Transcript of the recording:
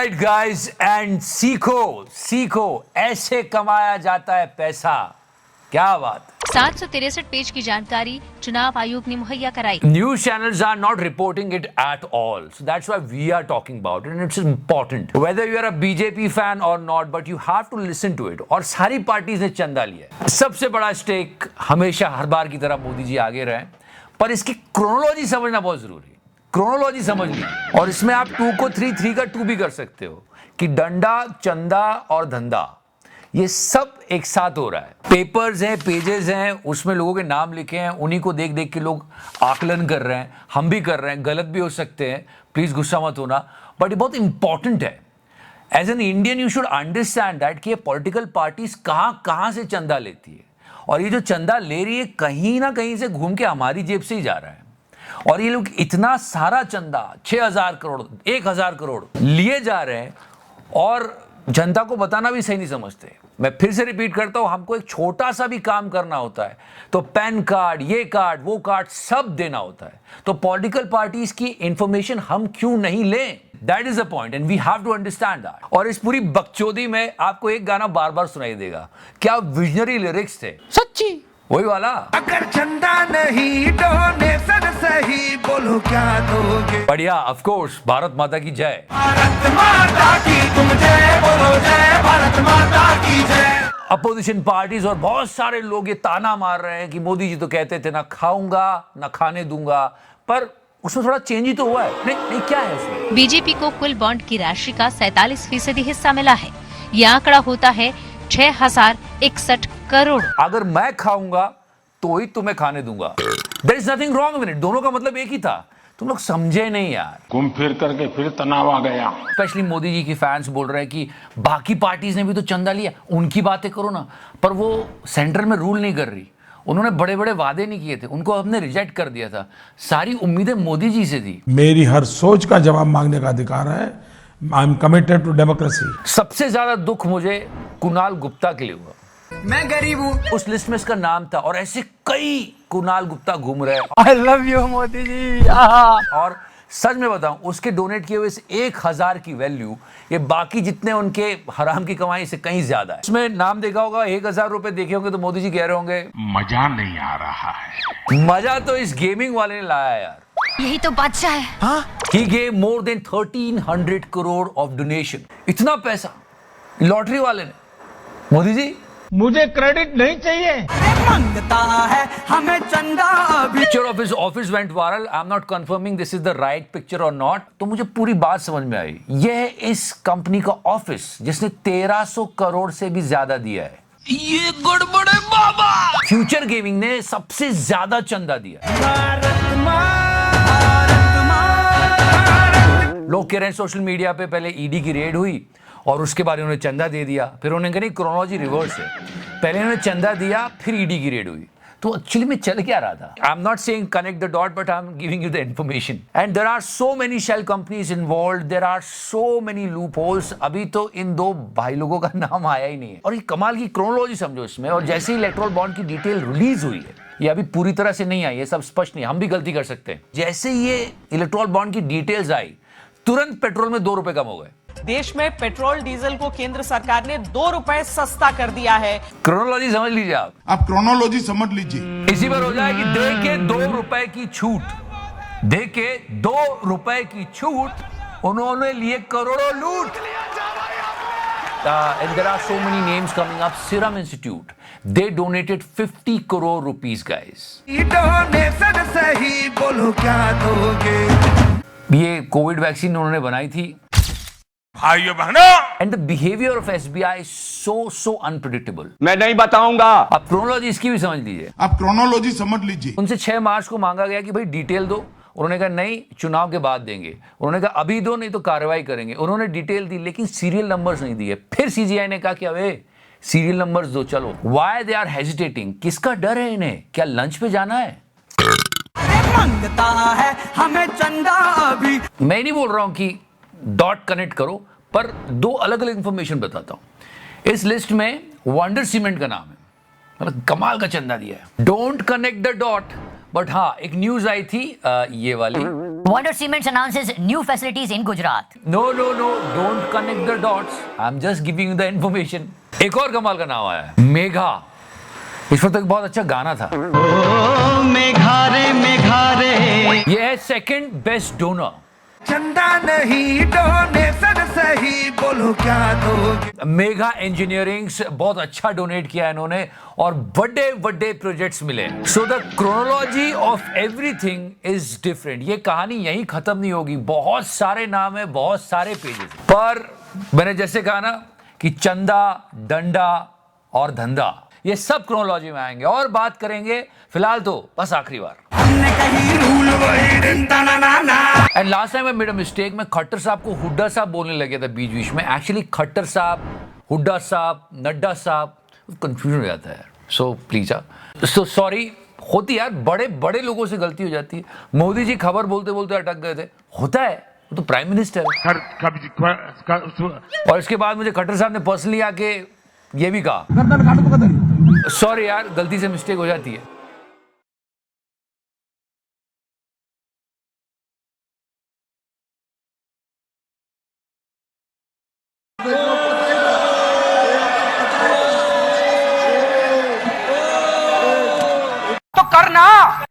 Right guys and सीखो ऐसे कमाया जाता है पैसा। क्या बात। 763 पेज की जानकारी चुनाव आयोग ने मुहैया कराई। News channels are not reporting it at all, so that's why we are talking about it, and it's important. Whether you are a BJP fan or not, but you have to listen to it. और सारी parties ने चंदा लिया है। सबसे बड़ा stake हमेशा हर बार की तरह मोदी जी आगे रहे, पर इसकी क्रोनोलॉजी समझना बहुत जरूरी है। क्रोनोलॉजी समझ ली और इसमें आप 2 को 3, 3 का 2 भी कर सकते हो कि डंडा, चंदा और धंधा ये सब एक साथ हो रहा है। पेपर्स हैं, पेजेस हैं, उसमें लोगों के नाम लिखे हैं, उन्हीं को देख देख के लोग आकलन कर रहे हैं। हम भी कर रहे हैं, गलत भी हो सकते हैं, प्लीज गुस्सा मत होना, बट ये बहुत इंपॉर्टेंट है। As an Indian you should understand that कि ये पॉलिटिकल पार्टीज कहां से चंदा लेती है, और ये जो चंदा ले रही है कहीं ना कहीं से घूम के हमारी जेब से ही जा रहा है। और ये लोग इतना सारा चंदा 6000 करोड़ 1000 करोड़ लिए जा रहे हैं और जनता को बताना भी सही नहीं समझते। मैं फिर से रिपीट करता हूं, हमको एक छोटा सा भी काम करना होता है तो पैन कार्ड, ये कार्ड, वो कार्ड सब देना होता है। तो पॉलिटिकल पार्टीज की इंफॉर्मेशन हम क्यों नहीं लें? That is the point and we have to understand that. और इस पूरी बकचोदी में आपको एक गाना बार बार सुनाई देगा, क्या विजनरी लिरिक्स थे, सच्ची वही वाला। अगर चंदा नहीं डोनेशन सही बोलो क्या दोगे। बढ़िया, ऑफ कोर्स, भारत माता की जय। भारत माता की तुम जय बोलो, जय भारत माता की जय। अपोजिशन पार्टीज और बहुत सारे लोग ये ताना मार रहे हैं कि मोदी जी तो कहते थे ना खाऊंगा ना खाने दूंगा, पर उसमें थोड़ा चेंज ही तो हुआ है। नहीं क्या है उसमें? बीजेपी को कुल बॉन्ड की राशि का 47% हिस्सा मिला है। ये आंकड़ा होता है 6061 करोड़। अगर मैं खाऊंगा तो ही तुम्हें खाने दूंगा। There is nothing wrong with it. दोनों का मतलब एक ही था, तुम लोग समझे नहीं यार। घूम फिर करके फिर तनाव आ गया। स्पेशली मोदी जी की फैंस बोल रहे हैं कि बाकी पार्टीज ने भी तो चंदा लिया, उनकी बातें करो ना। पर वो सेंटर में रूल नहीं कर रही, उन्होंने बड़े बड़े वादे नहीं किए थे, उनको हमने रिजेक्ट कर दिया था। सारी उम्मीदें मोदी जी से थी। मेरी हर सोच का जवाब मांगने का अधिकार है। I am committed to democracy. सबसे ज्यादा दुख मुझे कुणाल गुप्ता के लिए हुआ। मैं गरीब हूँ, उस लिस्ट में इसका नाम था और ऐसे कई कुणाल गुप्ता घूम रहे हैं। I love you Modi ji. और सच में बताऊं, उसके डोनेट किए हुए 1000 की वैल्यू ये बाकी जितने उनके हराम की कमाई से कहीं ज्यादा है। उसमें नाम देखा होगा, 1000 रुपए देखे होंगे तो मोदी जी कह रहे होंगे मजा नहीं आ रहा है। मजा तो इस गेमिंग वाले ने लाया यार। यही तो बादशाह है। He gave more than 1300 crore of donation. इतना पैसा लॉटरी वाले ने। मोदी जी मुझे क्रेडिट नहीं चाहिए। मांगता है हमें चंदा अभी। Picture of his office went viral. I am not confirming this is the right picture और नॉट। तो मुझे पूरी बात समझ में आई। यह है इस कंपनी का ऑफिस जिसने 1300 करोड़ से भी ज्यादा दिया है। ये गड़बड़ है बाबा। फ्यूचर गेमिंग ने सबसे ज्यादा चंदा दिया। भारत माँ, लोग कह रहे हैं सोशल मीडिया पे पहले ईडी की रेड हुई और उसके बाद उन्होंने चंदा दे दिया, फिर उन्होंने कहा क्रोनोलॉजी रिवर्स है, पहले उन्होंने चंदा दिया फिर ईडी की रेड हुई। तो एक्चुअली में चल क्या रहा था? I am not saying connect the dot, but I am giving you the information. And there are so many shell companies involved, there are so many loopholes. अभी तो इन 2 भाई लोगों का नाम आया ही नहीं है। और ये कमाल की क्रोनोलॉजी समझो इसमें। और जैसे ही इलेक्ट्रल बॉन्ड की डिटेल रिलीज हुई है, ये अभी पूरी तरह से नहीं आई है, सब स्पष्ट नहीं, हम भी गलती कर सकते हैं। जैसे ही ये इलेक्ट्रल बॉन्ड की डिटेल्स आई, तुरंत पेट्रोल में 2 रुपए कम हो गए। देश में पेट्रोल डीजल को केंद्र सरकार ने 2 रुपए सस्ता कर दिया है। क्रोनोलॉजी समझ लीजिए आप क्रोनोलॉजी समझ लीजिए। इसी पर हो जाए कि दे के 2 रुपए की छूट, दे के 2 रुपए की छूट उन्होंने लिए करोड़ों लूट। And there are so many names coming up. Serum Institute, they donated 50 crore rupees, guys. Donation सही बोलो क्या दोगे। ये कोविड वैक्सीन उन्होंने बनाई थी। भाइयों बहनों, And the behavior of SBI is so unpredictable. मैं नहीं बताऊंगा। अब क्रोनोलॉजी इसकी भी समझ लीजिए। आप क्रोनोलॉजी समझ लीजिए। उनसे 6 मार्च को मांगा गया कि भाई डिटेल दो। उन्होंने कहा नहीं, चुनाव के बाद देंगे। उन्होंने कहा अभी दो, नहीं तो कार्रवाई करेंगे। उन्होंने डिटेल दी लेकिन सीरियल नंबर्स नहीं दिए। फिर सीजीआई ने कहा कि अबे सीरियल नंबर्स दो, चलो। Why they are hesitating? किसका डर है इन्हें? क्या लंच पे जाना है? मांगता है हमें चंदा अभी। मैं नहीं बोल रहा हूं कि डॉट कनेक्ट करो, पर 2 अलग अलग इंफॉर्मेशन बताता हूं। इस लिस्ट में वंडर सीमेंट का नाम है, मतलब कमाल का चंदा दिया है। Don't connect the dot, but हाँ एक न्यूज आई थी ये वाली, Wonder Cements announces new facilities in Gujarat. No no no don't connect the dots, I am just giving you the information. एक और कमाल का नाम आया है, मेघा। इस वक्त एक बहुत अच्छा गाना था। मेघारे मेघारे ये है सेकंड बेस्ट डोनर। चंदा नहीं डोनेशन सही, बोलो क्या दोगे। मेघा इंजीनियरिंग बहुत अच्छा डोनेट किया इन्होंने और बड़े बड़े प्रोजेक्ट्स मिले। So the chronology of everything is different. ये कहानी यहीं खत्म नहीं होगी, बहुत सारे नाम है, बहुत सारे पेजेस। पर मैंने जैसे कहा ना कि चंदा, डंडा और धंधा ये सब क्रोनोलॉजी में आएंगे और बात करेंगे। फिलहाल तो बस आखिरी बार। And last time I made a mistake, मैं खट्टर साहब को हुड्डा साहब बोलने लगे था बीच बीच में। एक्चुअली खट्टर साहब, हुड्डा साहब, नड्डा साहब, कंफ्यूजन हो जाता है। सो प्लीज सो सॉरी, होती यार, बड़े बड़े लोगों से गलती हो जाती है। मोदी जी खबर बोलते बोलते अटक गए थे, होता है, वो तो प्राइम मिनिस्टर है। और इसके बाद मुझे खट्टर साहब ने पर्सनली आके ये भी कहा, सॉरी यार गलती से मिस्टेक हो जाती है। तो करना